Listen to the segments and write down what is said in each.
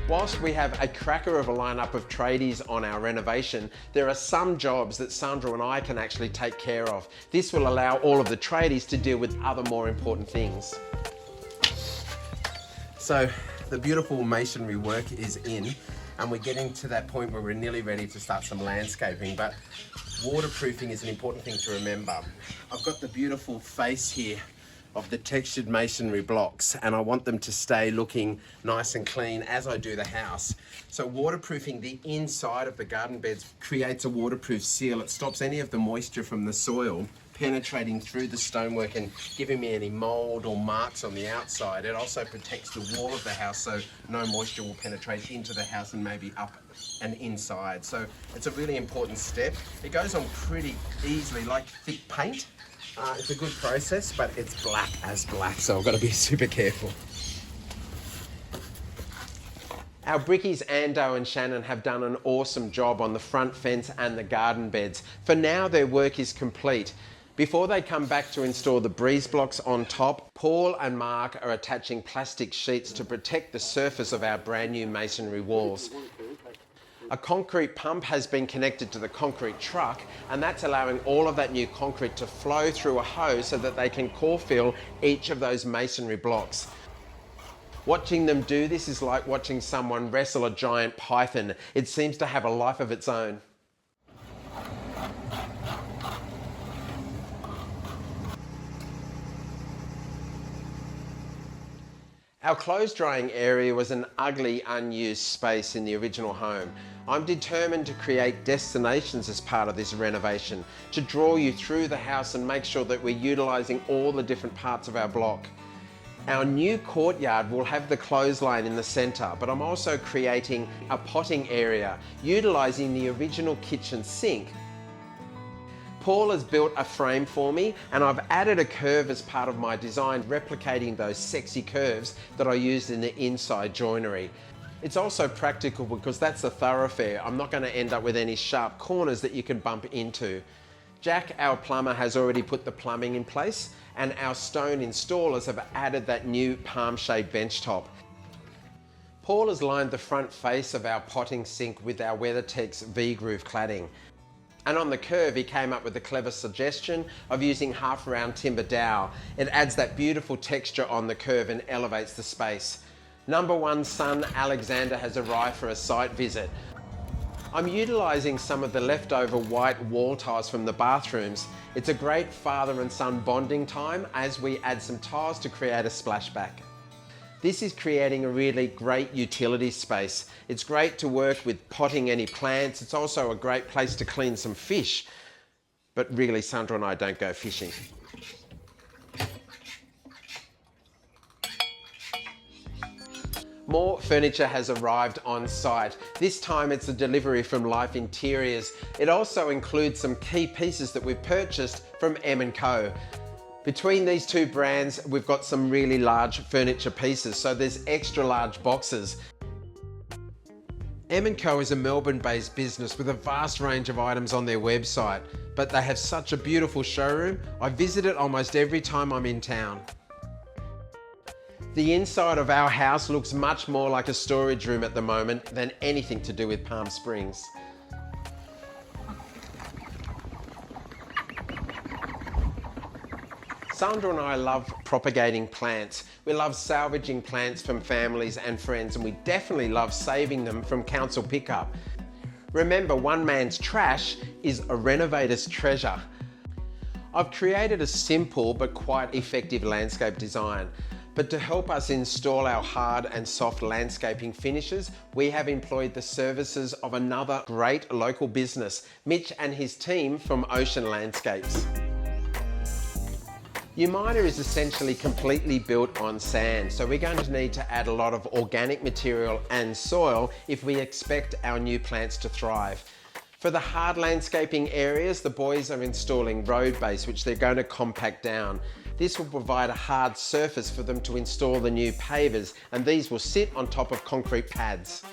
Whilst we have a cracker of a lineup of tradies on our renovation, there are some jobs that Sandra and I can actually take care of. This will allow all of the tradies to deal with other more important things. So the beautiful masonry work is in, and we're getting to that point where we're nearly ready to start some landscaping, but waterproofing is an important thing to remember. I've got the beautiful face here of the textured masonry blocks, and I want them to stay looking nice and clean as I do the house. So waterproofing the inside of the garden beds creates a waterproof seal. It stops any of the moisture from the soil penetrating through the stonework and giving me any mold or marks on the outside. It also protects the wall of the house so no moisture will penetrate into the house and maybe up and inside. So it's a really important step. It goes on pretty easily, like thick paint. It's a good process, but it's black as black, so I've got to be super careful. Our brickies, Ando and Shannon, have done an awesome job on the front fence and the garden beds. For now, their work is complete. Before they come back to install the breeze blocks on top, Paul and Mark are attaching plastic sheets to protect the surface of our brand new masonry walls. A concrete pump has been connected to the concrete truck, and that's allowing all of that new concrete to flow through a hose so that they can core fill each of those masonry blocks. Watching them do this is like watching someone wrestle a giant python. It seems to have a life of its own. Our clothes drying area was an ugly, unused space in the original home. I'm determined to create destinations as part of this renovation, to draw you through the house and make sure that we're utilising all the different parts of our block. Our new courtyard will have the clothesline in the centre, but I'm also creating a potting area, utilising the original kitchen sink. Paul has built a frame for me, and I've added a curve as part of my design, replicating those sexy curves that I used in the inside joinery. It's also practical because that's a thoroughfare. I'm not going to end up with any sharp corners that you can bump into. Jack, our plumber, has already put the plumbing in place, and our stone installers have added that new palm-shaped bench top. Paul has lined the front face of our potting sink with our WeatherTex V-groove cladding. And on the curve, he came up with the clever suggestion of using half-round timber dowel. It adds that beautiful texture on the curve and elevates the space. Number one son, Alexander, has arrived for a site visit. I'm utilising some of the leftover white wall tiles from the bathrooms. It's a great father and son bonding time as we add some tiles to create a splashback. This is creating a really great utility space. It's great to work with potting any plants. It's also a great place to clean some fish. But really, Sandra and I don't go fishing. More furniture has arrived on site. This time it's a delivery from Life Interiors. It also includes some key pieces that we've purchased from M&Co. Between these two brands, we've got some really large furniture pieces, so there's extra large boxes. M&Co is a Melbourne-based business with a vast range of items on their website, but they have such a beautiful showroom. I visit it almost every time I'm in town. The inside of our house looks much more like a storage room at the moment than anything to do with Palm Springs. Sandra and I love propagating plants. We love salvaging plants from families and friends, and we definitely love saving them from council pickup. Remember, one man's trash is a renovator's treasure. I've created a simple but quite effective landscape design. But to help us install our hard and soft landscaping finishes, we have employed the services of another great local business, Mitch and his team from Ocean Landscapes. Umina is essentially completely built on sand, so we're going to need to add a lot of organic material and soil if we expect our new plants to thrive. For the hard landscaping areas, the boys are installing road base, which they're going to compact down. This will provide a hard surface for them to install the new pavers, and these will sit on top of concrete pads.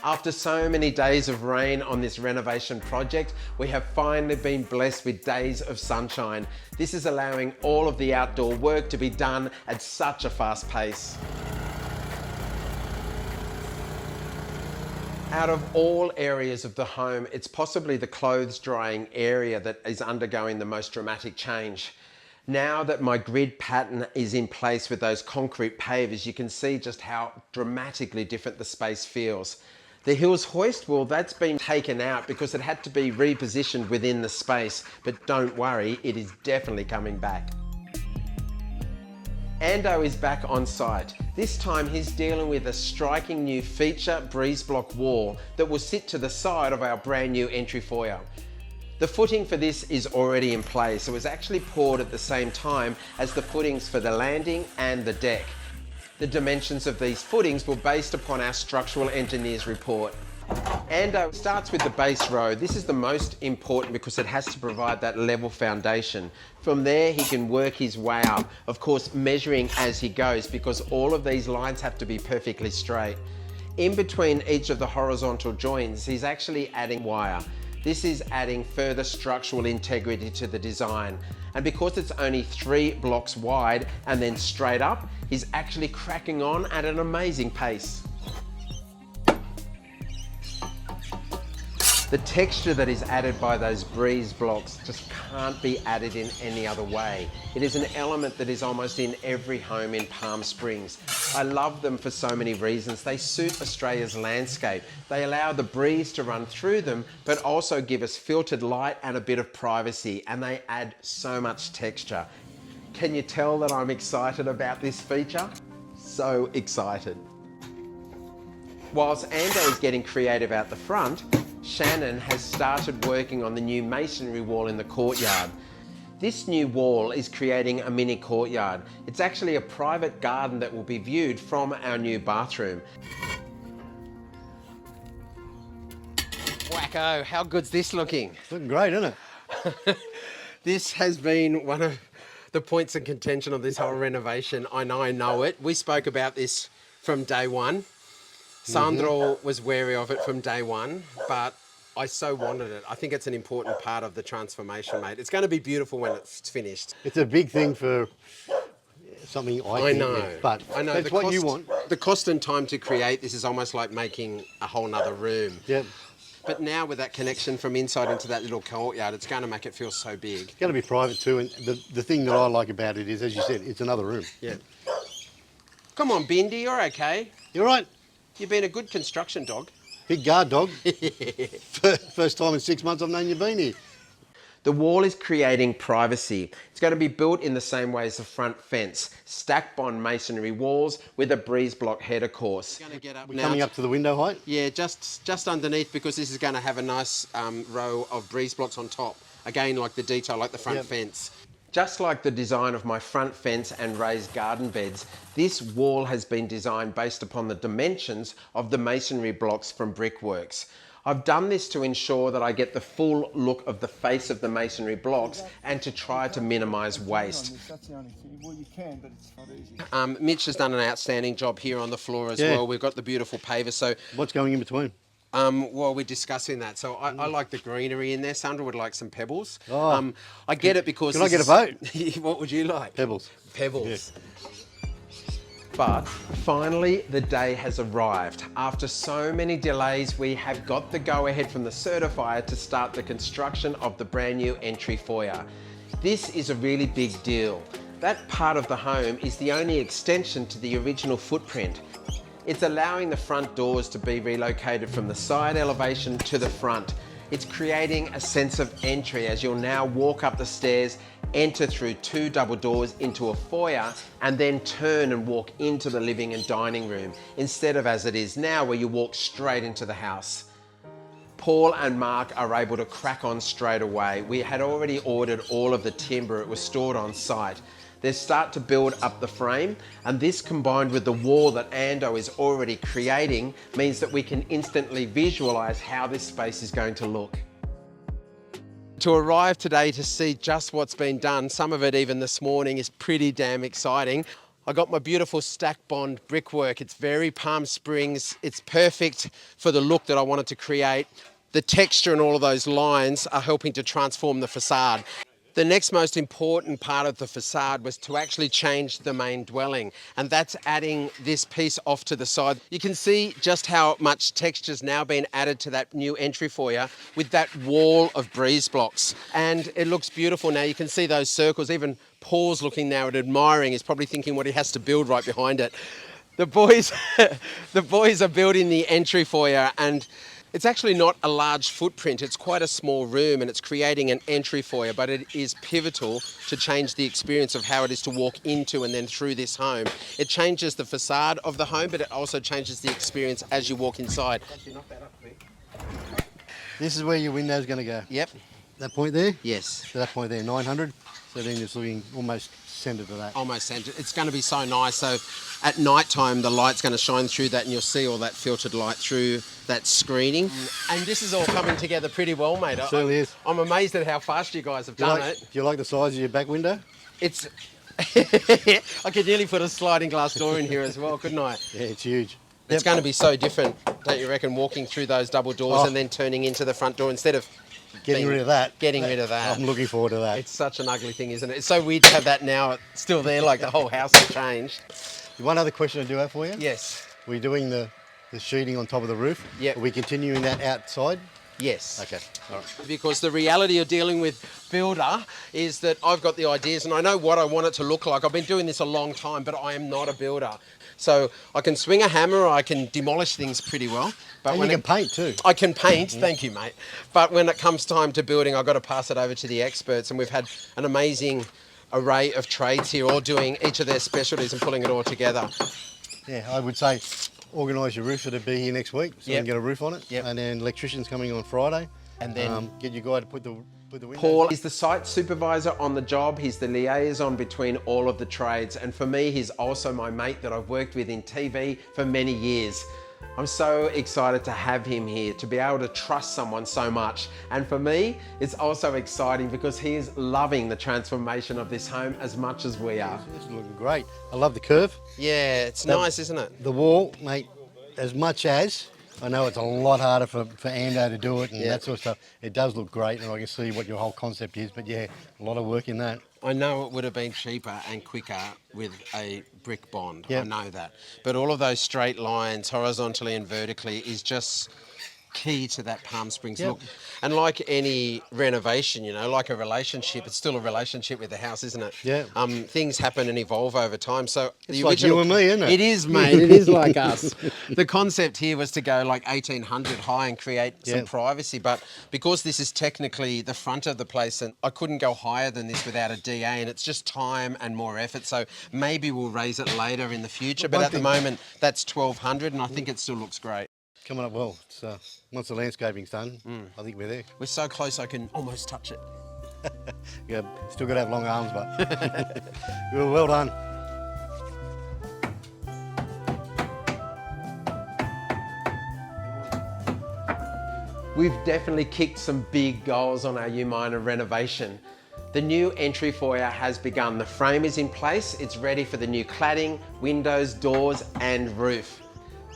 After so many days of rain on this renovation project, we have finally been blessed with days of sunshine. This is allowing all of the outdoor work to be done at such a fast pace. Out of all areas of the home, it's possibly the clothes drying area that is undergoing the most dramatic change. Now that my grid pattern is in place with those concrete pavers, you can see just how dramatically different the space feels. The Hills hoist, well, that's been taken out because it had to be repositioned within the space, but don't worry, it is definitely coming back. Ando is back on site. This time he's dealing with a striking new feature breeze block wall that will sit to the side of our brand new entry foyer. The footing for this is already in place. It was actually poured at the same time as the footings for the landing and the deck. The dimensions of these footings were based upon our structural engineer's report. Ando starts with the base row. This is the most important because it has to provide that level foundation. From there he can work his way up, of course measuring as he goes because all of these lines have to be perfectly straight. In between each of the horizontal joints he's actually adding wire. This is adding further structural integrity to the design. And because it's only 3 blocks wide and then straight up, he's actually cracking on at an amazing pace. The texture that is added by those breeze blocks just can't be added in any other way. It is an element that is almost in every home in Palm Springs. I love them for so many reasons. They suit Australia's landscape. They allow the breeze to run through them, but also give us filtered light and a bit of privacy, and they add so much texture. Can you tell that I'm excited about this feature? So excited. Whilst Ando is getting creative out the front, Shannon has started working on the new masonry wall in the courtyard. This new wall is creating a mini courtyard. It's actually a private garden that will be viewed from our new bathroom. Wacko, how good's this looking? Looking great, isn't it? This has been one of the points of contention of this whole renovation. I know it. We spoke about this from day one. Sandro was wary of it from day one, but I so wanted it. I think it's an important part of the transformation, mate. It's going to be beautiful when it's finished. It's a big thing for something I know, yeah, but I know. that's what you want. The cost and time to create this is almost like making a whole nother room. Yeah. But now with that connection from inside into that little courtyard, it's going to make it feel so big. It's going to be private too, and the thing that I like about it is, as you said, it's another room. Yeah. Come on, Bindi, you're okay. You're right. You've been a good construction dog. Big guard dog. First time in 6 months I've known you've been here. The wall is creating privacy. It's going to be built in the same way as the front fence. Stack bond masonry walls with a breeze block header course. We're coming up to the window height? Yeah, just underneath because this is going to have a nice row of breeze blocks on top. Again, like the detail, like the front fence. Just like the design of my front fence and raised garden beds, this wall has been designed based upon the dimensions of the masonry blocks from Brickworks. I've done this to ensure that I get the full look of the face of the masonry blocks and to try to minimise waste. Mitch has done an outstanding job here on the floor as well. We've got the beautiful paver. So what's going in between? Well, we're discussing that. So I like the greenery in there. Sandra would like some pebbles. Oh. I get it because... Can I get a vote? What would you like? Pebbles. Pebbles. Yeah. But finally, the day has arrived. After so many delays, we have got the go-ahead from the certifier to start the construction of the brand new entry foyer. This is a really big deal. That part of the home is the only extension to the original footprint. It's allowing the front doors to be relocated from the side elevation to the front. It's creating a sense of entry as you'll now walk up the stairs, enter through 2 double doors into a foyer, and then turn and walk into the living and dining room, instead of as it is now where you walk straight into the house. Paul and Mark are able to crack on straight away. We had already ordered all of the timber. It was stored on site. They start to build up the frame, and this combined with the wall that Ando is already creating means that we can instantly visualize how this space is going to look. To arrive today to see just what's been done, some of it even this morning, is pretty damn exciting. I got my beautiful stack bond brickwork. It's very Palm Springs. It's perfect for the look that I wanted to create. The texture and all of those lines are helping to transform the facade. The next most important part of the facade was to actually change the main dwelling, and that's adding this piece off to the side. You can see just how much texture's now been added to that new entry foyer with that wall of breeze blocks, and it looks beautiful now. You can see those circles. Even Paul's looking now and admiring. He's probably thinking what he has to build right behind it. The boys, the boys are building the entry foyer, and it's actually not a large footprint. It's quite a small room, and it's creating an entry foyer, but it is pivotal to change the experience of how it is to walk into and then through this home. It changes the facade of the home, but it also changes the experience as you walk inside. This is where your window's going to go. Yep. That point there? Yes. So that point there, 900. So then it's looking almost centred to that. Almost centred. It's going to be so nice. So at night time, the light's going to shine through that, and you'll see all that filtered light through that screening. And this is all coming together pretty well, mate. It certainly is. I'm amazed at how fast you guys have done it. Do you like the size of your back window? It's... I could nearly put a sliding glass door in here as well, couldn't I? Yeah, it's huge. It's going to be so different, don't you reckon, walking through those double doors and then turning into the front door instead of Getting rid of that. Getting rid of that. I'm looking forward to that. It's such an ugly thing, isn't it? It's so weird to have that now still there, like the whole house has changed. One other question I do have for you. Yes. We're doing the sheeting on top of the roof. Yep. Are we continuing that outside? Yes. Okay. All right. Because the reality of dealing with builder is that I've got the ideas and I know what I want it to look like. I've been doing this a long time, but I am not a builder. So I can swing a hammer, or I can demolish things pretty well. But And when you can paint too. I can paint, thank you, mate. But when it comes time to building, I've got to pass it over to the experts, and we've had an amazing array of trades here, all doing each of their specialties and pulling it all together. Yeah, I would say organise your roofer to be here next week so you can get a roof on it. Yep. And then electrician's coming on Friday. And then get your guy to put the windows. Paul is the site supervisor on the job. He's the liaison between all of the trades. And for me, he's also my mate that I've worked with in TV for many years. I'm so excited to have him here, to be able to trust someone so much. And for me, it's also exciting because he is loving the transformation of this home as much as we are. This is looking great. I love the curve. Yeah, it's nice, isn't it? The wall, mate, as much as, I know it's a lot harder for Ando to do it and that sort of stuff. It does look great, and I can see what your whole concept is, but yeah, a lot of work in that. I know it would have been cheaper and quicker with a brick bond. Yep. I know that. But all of those straight lines, horizontally and vertically, is just key to that Palm Springs look. And like any renovation, you know, like a relationship, it's still a relationship with the house, isn't it? Yeah. Things happen and evolve over time. So It's like you and me, isn't it? It is, mate. It is like us. The concept here was to go like 1800 high and create some privacy, but because this is technically the front of the place, and I couldn't go higher than this without a DA, and it's just time and more effort. So maybe we'll raise it later in the future, but at the moment that's 1200, and I think it still looks great. Coming up well. So once the landscaping's done, I think we're there. We're so close I can almost touch it. Yeah, still got to have long arms, but well done. We've definitely kicked some big goals on our Umina renovation. The new entry foyer has begun. The frame is in place. It's ready for the new cladding, windows, doors, and roof.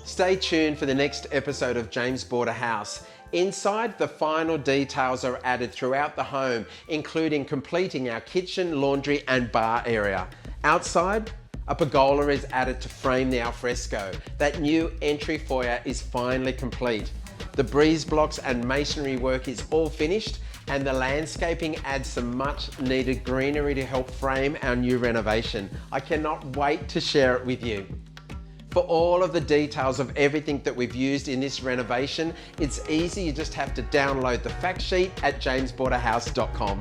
Stay tuned for the next episode of James Bought a House. Inside, the final details are added throughout the home, including completing our kitchen, laundry, and bar area. Outside, a pergola is added to frame the alfresco. That new entry foyer is finally complete. The breeze blocks and masonry work is all finished, and the landscaping adds some much needed greenery to help frame our new renovation. I cannot wait to share it with you. For all of the details of everything that we've used in this renovation, it's easy. You just have to download the fact sheet at jamesbourdahouse.com.